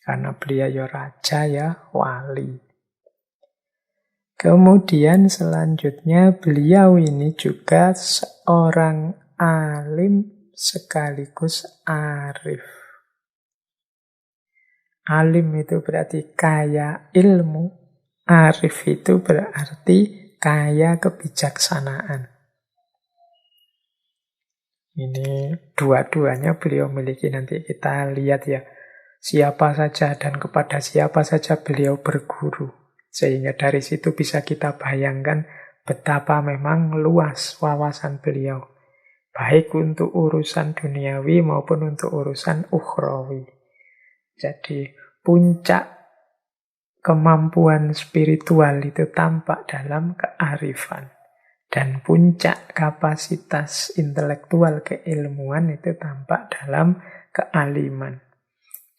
Karena beliau ya raja, ya wali. Kemudian selanjutnya beliau ini juga seorang alim sekaligus arif. Alim itu berarti kaya ilmu, arif itu berarti kaya kebijaksanaan. Ini dua-duanya beliau miliki, nanti kita lihat ya. Siapa saja dan kepada siapa saja beliau berguru. Sehingga dari situ bisa kita bayangkan betapa memang luas wawasan beliau. Baik untuk urusan duniawi maupun untuk urusan ukhrawi. Jadi puncak kemampuan spiritual itu tampak dalam kearifan. Dan puncak kapasitas intelektual keilmuan itu tampak dalam kealiman.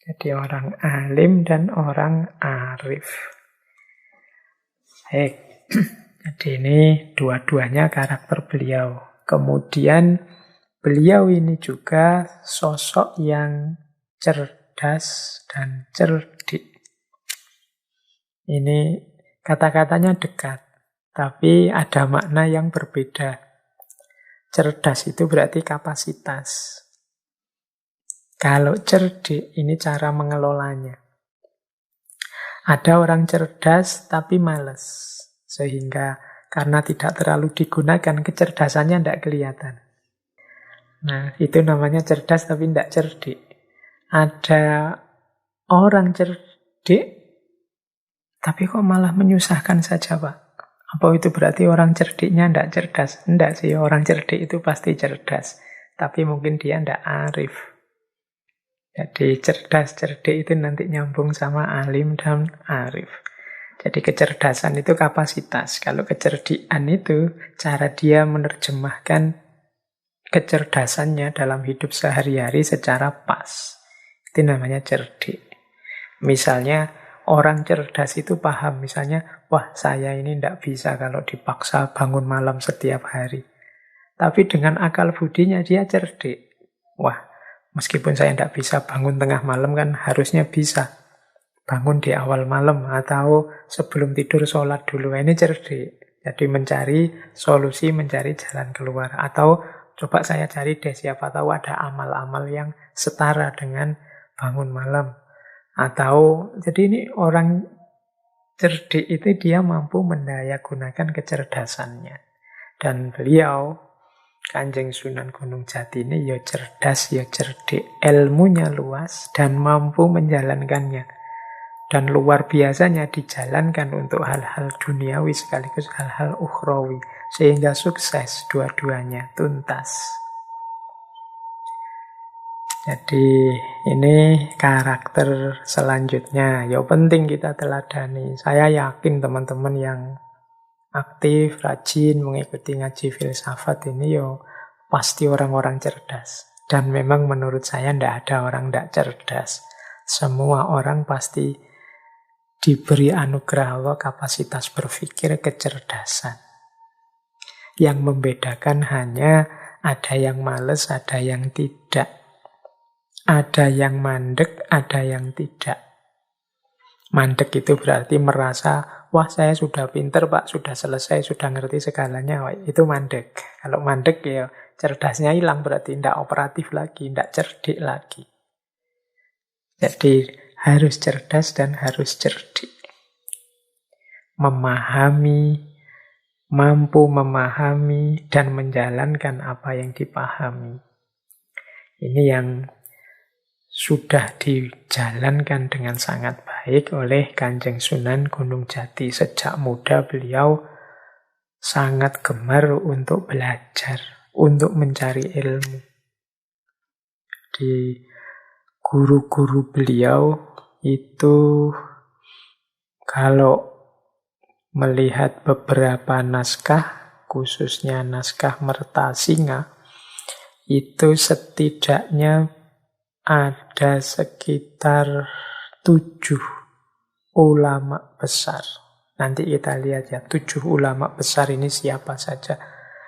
Jadi orang alim dan orang arif. Baik. Jadi ini dua-duanya karakter beliau. Kemudian beliau ini juga sosok yang cerdas dan cerdik. Ini kata-katanya dekat, tapi ada makna yang berbeda. Cerdas itu berarti kapasitas. Kalau cerdik, ini cara mengelolanya. Ada orang cerdas tapi malas. Sehingga karena tidak terlalu digunakan, kecerdasannya tidak kelihatan. Nah, itu namanya cerdas tapi tidak cerdik. Ada orang cerdik, tapi kok malah menyusahkan saja, Pak? Apa itu berarti orang cerdiknya tidak cerdas? Tidak sih, orang cerdik itu pasti cerdas. Tapi mungkin dia tidak arif. Jadi cerdas, cerdik itu nanti nyambung sama alim dan arif. Jadi kecerdasan itu kapasitas. Kalau kecerdikan itu cara dia menerjemahkan kecerdasannya dalam hidup sehari-hari secara pas. Itu namanya cerdik. Misalnya orang cerdas itu paham. Misalnya, wah saya ini tidak bisa kalau dipaksa bangun malam setiap hari. Tapi dengan akal budinya dia cerdik. Wah, meskipun saya tidak bisa bangun tengah malam kan harusnya bisa. Bangun di awal malam atau sebelum tidur sholat dulu. Ini cerdik. Jadi mencari solusi, mencari jalan keluar. Atau coba saya cari deh, siapa tahu ada amal-amal yang setara dengan bangun malam. Atau, jadi ini orang cerdik itu dia mampu mendayagunakan kecerdasannya. Dan beliau, Kanjeng Sunan Gunung Jati ini ya cerdas, ya cerdik. Ilmunya luas dan mampu menjalankannya. Dan luar biasanya dijalankan untuk hal-hal duniawi sekaligus hal-hal ukhrawi. Sehingga sukses dua-duanya, tuntas. Jadi ini karakter selanjutnya. Ya penting kita teladani. Saya yakin teman-teman yang aktif, rajin, mengikuti ngaji filsafat ini ya pasti orang-orang cerdas. Dan memang menurut saya tidak ada orang tidak cerdas. Semua orang pasti diberi anugerah Allah kapasitas berpikir, kecerdasan. Yang membedakan hanya ada yang males, ada yang tidak. Ada yang mandek, ada yang tidak. Mandek itu berarti merasa, wah saya sudah pinter Pak, sudah selesai, sudah ngerti segalanya. Wah, itu mandek. Kalau mandek ya cerdasnya hilang, berarti tidak operatif lagi, tidak cerdik lagi. Jadi harus cerdas dan harus cerdik. Memahami, mampu memahami dan menjalankan apa yang dipahami. Ini yang sudah dijalankan dengan sangat baik oleh Kanjeng Sunan Gunung Jati. Sejak muda beliau sangat gemar untuk belajar, untuk mencari ilmu. Di guru-guru beliau itu kalau melihat beberapa naskah, khususnya naskah Mertasinga, itu setidaknya ada sekitar 7 ulama besar. Nanti kita lihat ya, 7 ulama besar ini siapa saja.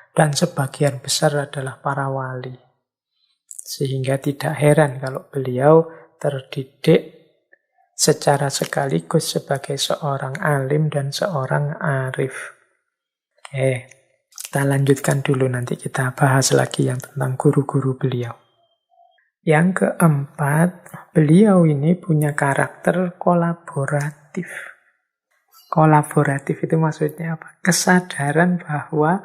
Dan sebagian besar adalah para wali. Sehingga tidak heran kalau beliau terdidik secara sekaligus sebagai seorang alim dan seorang arif. Oke, kita lanjutkan dulu, nanti kita bahas lagi yang tentang guru-guru beliau. Yang keempat, beliau ini punya karakter kolaboratif. Kolaboratif itu maksudnya apa? Kesadaran bahwa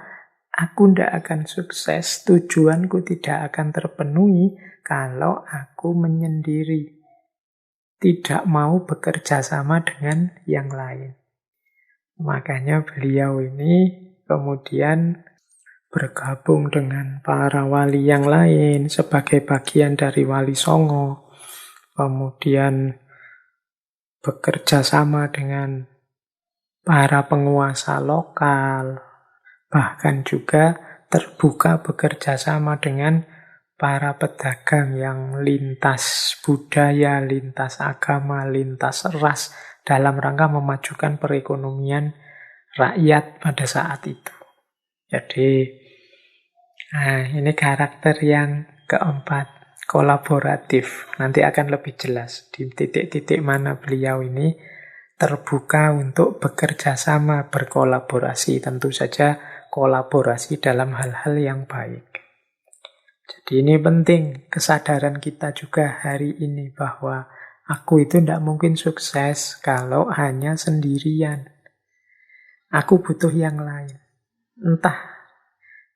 aku tidak akan sukses, tujuanku tidak akan terpenuhi kalau aku menyendiri. Tidak mau bekerja sama dengan yang lain. Makanya beliau ini kemudian bergabung dengan para wali yang lain sebagai bagian dari Wali Songo. Kemudian bekerja sama dengan para penguasa lokal. Bahkan juga terbuka bekerja sama dengan para pedagang yang lintas budaya, lintas agama, lintas ras dalam rangka memajukan perekonomian rakyat pada saat itu. Jadi, ini karakter yang keempat, kolaboratif. Nanti akan lebih jelas di titik-titik mana beliau ini terbuka untuk bekerja sama, berkolaborasi. Tentu saja kolaborasi dalam hal-hal yang baik. Jadi ini penting, kesadaran kita juga hari ini bahwa aku itu tidak mungkin sukses kalau hanya sendirian. Aku butuh yang lain. Entah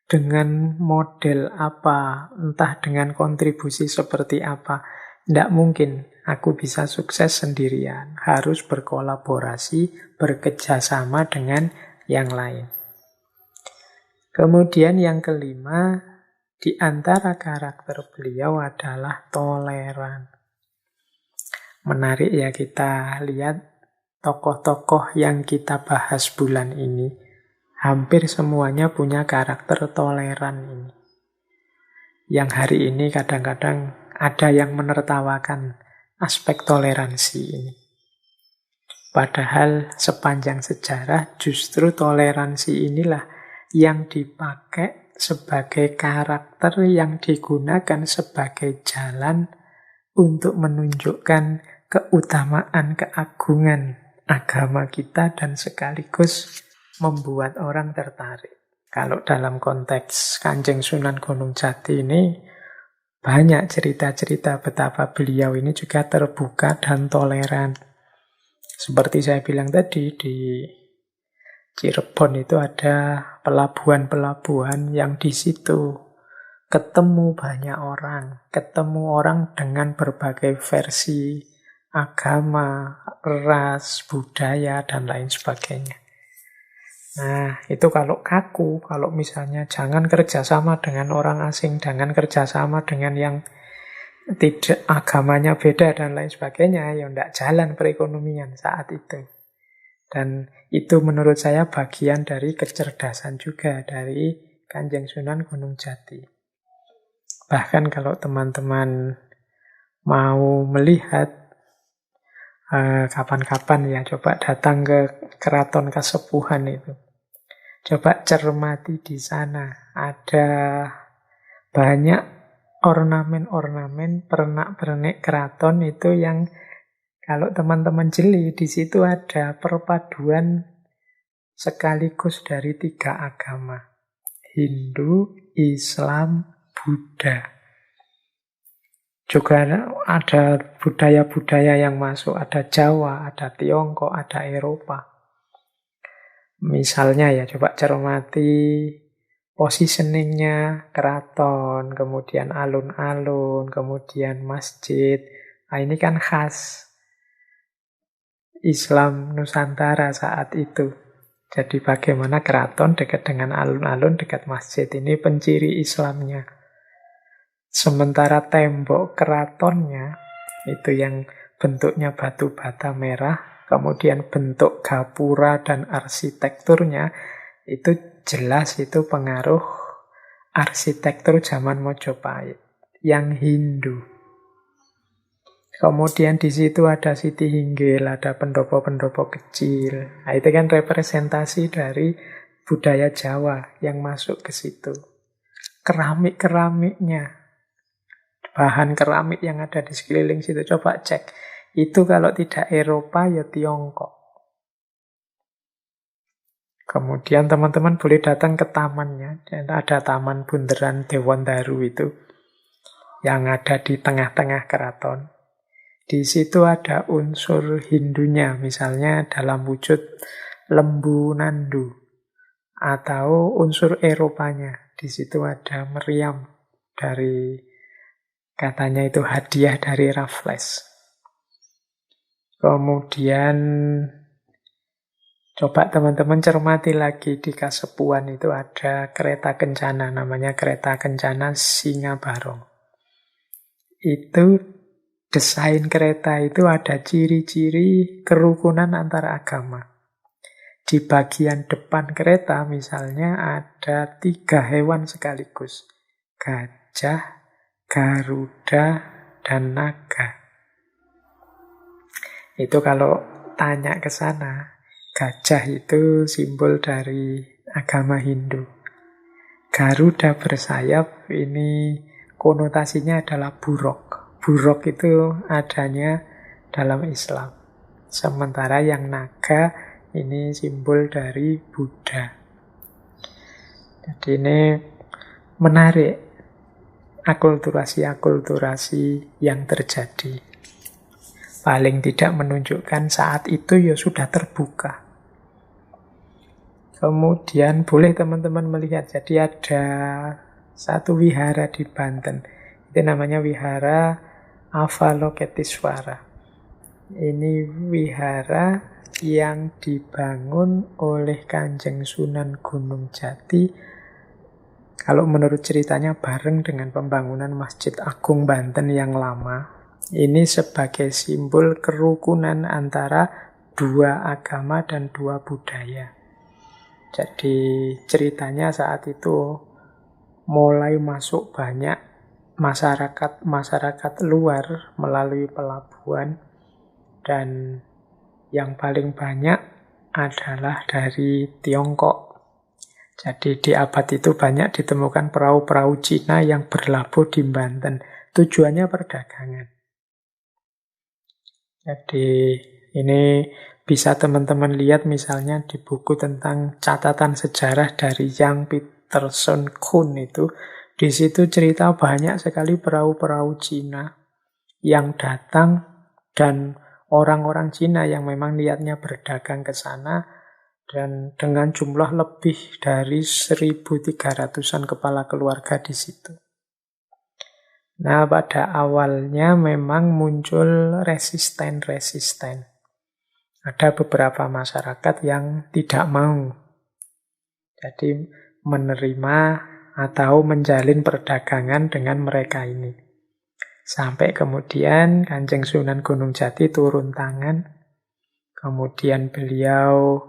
dengan model apa, entah dengan kontribusi seperti apa. Tidak mungkin aku bisa sukses sendirian. Harus berkolaborasi, bekerjasama dengan yang lain. Kemudian yang kelima, di antara karakter beliau adalah toleran. Menarik ya, kita lihat tokoh-tokoh yang kita bahas bulan ini. Hampir semuanya punya karakter toleran ini. Yang hari ini kadang-kadang ada yang menertawakan aspek toleransi ini. Padahal sepanjang sejarah justru toleransi inilah yang dipakai sebagai karakter yang digunakan sebagai jalan untuk menunjukkan keutamaan, keagungan agama kita dan sekaligus membuat orang tertarik. Kalau dalam konteks Kanjeng Sunan Gunung Jati ini banyak cerita-cerita betapa beliau ini juga terbuka dan toleran. Seperti saya bilang tadi, di Cirebon itu ada pelabuhan-pelabuhan yang di situ ketemu banyak orang, ketemu orang dengan berbagai versi agama, ras, budaya, dan lain sebagainya. Nah, itu kalau kaku, kalau misalnya jangan kerjasama dengan orang asing, jangan kerjasama dengan yang tidak agamanya beda dan lain sebagainya, ya tidak jalan perekonomian saat itu. Dan itu menurut saya bagian dari kecerdasan juga dari Kanjeng Sunan Gunung Jati. Bahkan kalau teman-teman mau melihat kapan-kapan ya, coba datang ke Keraton Kasepuhan itu. Coba cermati di sana. Ada banyak ornamen-ornamen, pernak-pernik keraton itu yang kalau teman-teman jeli, di situ ada perpaduan sekaligus dari 3 agama. Hindu, Islam, Buddha. Juga ada budaya-budaya yang masuk. Ada Jawa, ada Tiongkok, ada Eropa. Misalnya ya, coba cermati positioningnya keraton, kemudian alun-alun, kemudian masjid. Nah, ini kan khas Islam Nusantara saat itu. Jadi bagaimana keraton dekat dengan alun-alun, dekat masjid. Ini penciri Islamnya. Sementara tembok keratonnya, itu yang bentuknya batu bata merah, kemudian bentuk gapura dan arsitekturnya, itu jelas itu pengaruh arsitektur zaman Mojopahit, yang Hindu. Kemudian di situ ada Siti Hinggil, ada pendopo-pendopo kecil. Nah, itu kan representasi dari budaya Jawa yang masuk ke situ. Keramik-keramiknya, bahan keramik yang ada di sekeliling situ, coba cek. Itu kalau tidak Eropa ya Tiongkok. Kemudian teman-teman boleh datang ke tamannya. Dan ada Taman Bundaran Dewandaru itu yang ada di tengah-tengah keraton. Di situ ada unsur Hindunya, misalnya dalam wujud lembu nandu. Atau unsur Eropanya. Di situ ada meriam dari, katanya itu hadiah dari Raffles. Kemudian coba teman-teman cermati lagi di Kasepuan itu ada kereta kencana, namanya kereta kencana Singabarong. Itu desain kereta itu ada ciri-ciri kerukunan antara agama. Di bagian depan kereta misalnya ada 3 hewan sekaligus. Gajah, Garuda, dan naga. Itu kalau tanya ke sana, gajah itu simbol dari agama Hindu. Garuda bersayap ini konotasinya adalah buruk. Buruk itu adanya dalam Islam. Sementara yang naga ini simbol dari Buddha. Jadi ini menarik akulturasi-akulturasi yang terjadi. Paling tidak menunjukkan saat itu ya sudah terbuka. Kemudian boleh teman-teman melihat, jadi ada satu wihara di Banten. Itu namanya Wihara Avalokitesvara. Ini wihara yang dibangun oleh Kanjeng Sunan Gunung Jati. Kalau menurut ceritanya bareng dengan pembangunan Masjid Agung Banten yang lama. Ini sebagai simbol kerukunan antara 2 agama dan 2 budaya. Jadi ceritanya saat itu mulai masuk banyak masyarakat luar melalui pelabuhan. Dan yang paling banyak adalah dari Tiongkok. Jadi di abad itu banyak ditemukan perahu-perahu Cina yang berlabuh di Banten. Tujuannya perdagangan. Jadi ini bisa teman-teman lihat misalnya di buku tentang catatan sejarah dari Yang Peterson Kuhn itu. Di situ cerita banyak sekali perahu-perahu Cina yang datang dan orang-orang Cina yang memang niatnya berdagang ke sana dan dengan jumlah lebih dari 1.300-an kepala keluarga di situ. Nah, pada awalnya memang muncul resisten. Ada beberapa masyarakat yang tidak mau. Jadi menerima atau menjalin perdagangan dengan mereka ini. Sampai kemudian Kanjeng Sunan Gunung Jati turun tangan. Kemudian beliau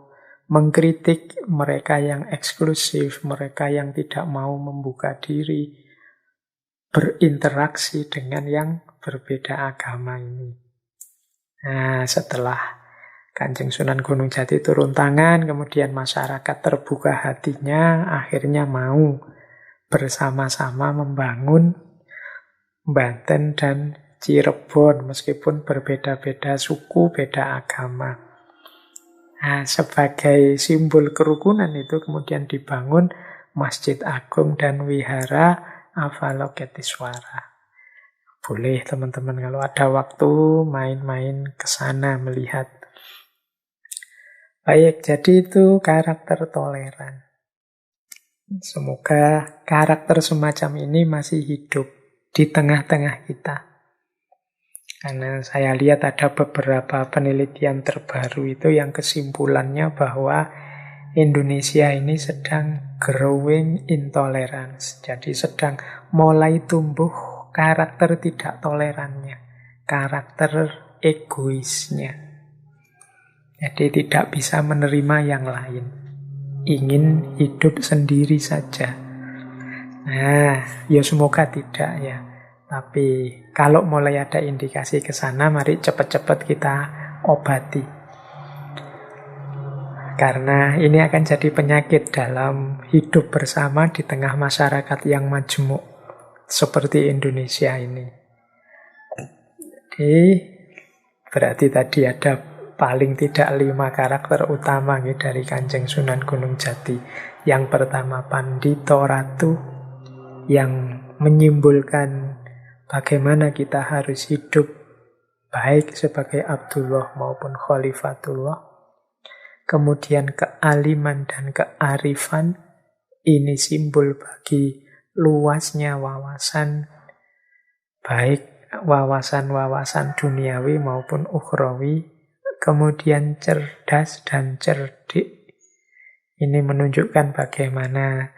mengkritik mereka yang eksklusif, mereka yang tidak mau membuka diri, berinteraksi dengan yang berbeda agama ini. Nah, setelah Kanjeng Sunan Gunung Jati turun tangan, kemudian masyarakat terbuka hatinya, akhirnya mau bersama-sama membangun Banten dan Cirebon, meskipun berbeda-beda suku, beda agama. Nah, sebagai simbol kerukunan itu kemudian dibangun Masjid Agung dan Wihara Avalokitesvara. Boleh teman-teman kalau ada waktu main-main ke sana melihat. Baik, jadi itu karakter toleran. Semoga karakter semacam ini masih hidup di tengah-tengah kita. Karena saya lihat ada beberapa penelitian terbaru itu yang kesimpulannya bahwa Indonesia ini sedang growing intolerance. Jadi sedang mulai tumbuh karakter tidak tolerannya. Karakter egoisnya. Jadi tidak bisa menerima yang lain. Ingin hidup sendiri saja. Nah, ya semoga tidak ya. Tapi kalau mulai ada indikasi ke sana, mari cepat-cepat kita obati. Karena ini akan jadi penyakit dalam hidup bersama di tengah masyarakat yang majemuk seperti Indonesia ini. Jadi Berarti tadi ada paling tidak 5 karakter utama nih dari Kanjeng Sunan Gunung Jati. Yang pertama Pandito Ratu, yang menyimbolkan bagaimana kita harus hidup baik sebagai Abdullah maupun Khalifatullah. Kemudian kealiman dan kearifan, ini simbol bagi luasnya wawasan, baik wawasan-wawasan duniawi maupun ukhrawi. Kemudian cerdas dan cerdik, ini menunjukkan bagaimana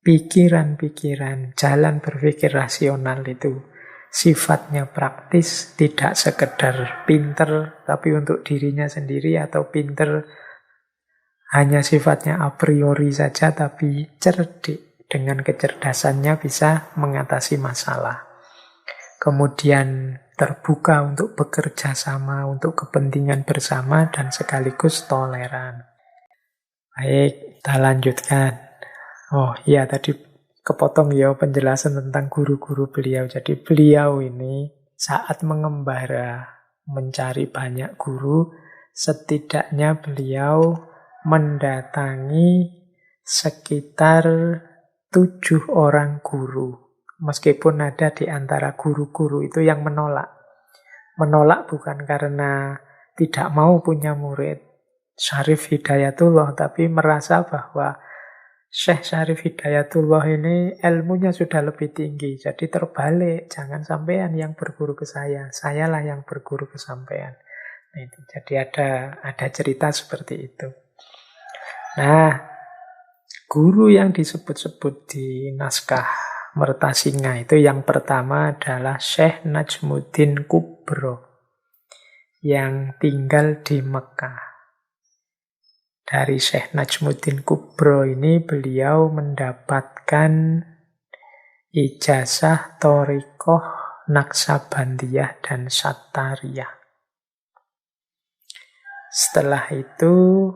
pikiran-pikiran, jalan berpikir rasional itu sifatnya praktis, tidak sekedar pinter tapi untuk dirinya sendiri, atau pinter hanya sifatnya a priori saja, tapi cerdik. Dengan kecerdasannya bisa mengatasi masalah. Kemudian terbuka untuk bekerja sama, untuk kepentingan bersama, dan sekaligus toleran. Baik, kita lanjutkan. Oh iya, tadi kepotong ya penjelasan tentang guru-guru beliau. Jadi beliau ini saat mengembara, mencari banyak guru, setidaknya beliau mendatangi sekitar 7 orang guru. Meskipun ada di antara guru-guru itu yang menolak. Menolak bukan karena tidak mau punya murid Syarif Hidayatullah, tapi merasa bahwa Syekh Syarif Hidayatullah ini ilmunya sudah lebih tinggi. Jadi terbalik, jangan sampean yang berguru ke saya, sayalah yang berguru ke sampean. Nah, itu. Jadi ada cerita seperti itu. Nah, guru yang disebut-sebut di naskah Mertasinga itu yang pertama adalah Syekh Najmuddin Kubro yang tinggal di Mekah. Dari Syekh Najmuddin Kubro ini beliau mendapatkan ijazah Thoriqoh, Naksabandiyah, dan Sattariyah. Setelah itu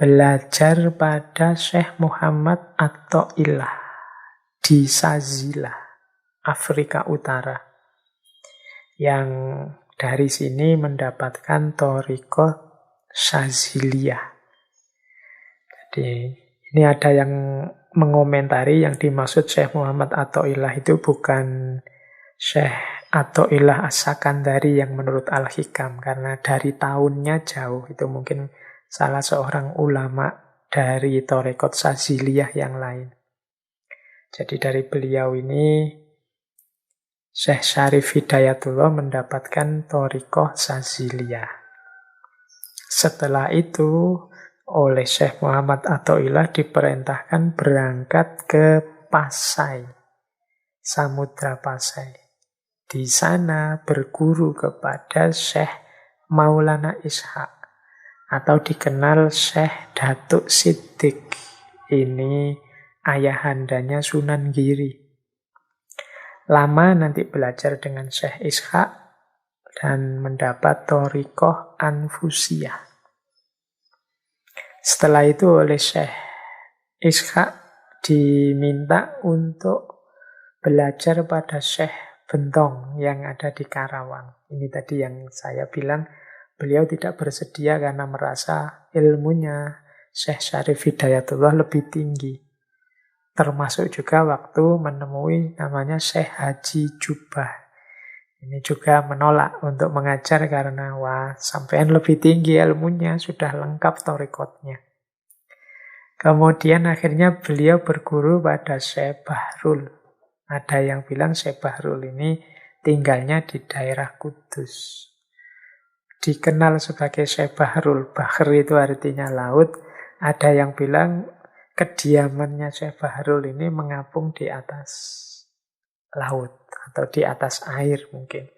belajar pada Syekh Muhammad At-Ta'illah di Sazila, Afrika Utara. Yang dari sini mendapatkan Thoriqoh Saziliyah. Jadi ini ada yang mengomentari yang dimaksud Syekh Muhammad At-Ta'illah itu bukan Syekh At-Ta'illah As-Sakandari yang menurut Al-Hikam, karena dari tahunnya jauh, itu mungkin salah seorang ulama dari Thariqat Saziliyah yang lain. Jadi dari beliau ini Syekh Syarif Hidayatullah mendapatkan Thariqah Saziliyah. Setelah itu oleh Syekh Muhammad At-Ta'illah diperintahkan berangkat ke Pasai, Samudra Pasai. Di sana berguru kepada Syekh Maulana Ishaq, atau dikenal Syekh Datuk Siddiq. Ini ayahandanya Sunan Giri. Lama nanti belajar dengan Syekh Ishaq dan mendapat Thariqoh Anfusiyah. Setelah itu oleh Syekh Ishaq diminta untuk belajar pada Syekh Bentong yang ada di Karawang. Ini tadi yang saya bilang, beliau tidak bersedia karena merasa ilmunya Syekh Syarif Hidayatullah lebih tinggi. Termasuk juga waktu menemui namanya Syekh Haji Jubah. Ini juga menolak untuk mengajar karena sampean lebih tinggi ilmunya, sudah lengkap thariqatnya. Kemudian akhirnya beliau berguru pada Syekh Bahrul. Ada yang bilang Syekh Bahrul ini tinggalnya di daerah Kudus. Dikenal sebagai Syekh Bahrul. Bahr itu artinya laut. Ada yang bilang kediamannya Syekh Bahrul ini mengapung di atas laut atau di atas air mungkin.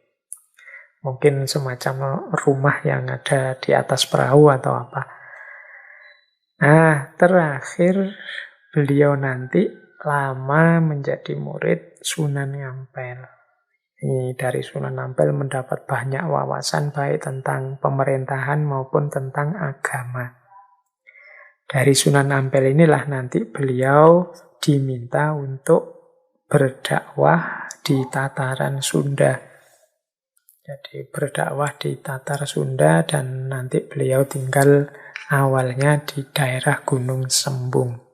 Mungkin semacam rumah yang ada di atas perahu atau apa. Nah, terakhir beliau nanti lama menjadi murid Sunan Ampel. Ini dari Sunan Ampel mendapat banyak wawasan baik tentang pemerintahan maupun tentang agama. Dari Sunan Ampel inilah nanti beliau diminta untuk berdakwah di tataran Sunda. Jadi berdakwah di Tatar Sunda dan nanti beliau tinggal awalnya di daerah Gunung Sembung.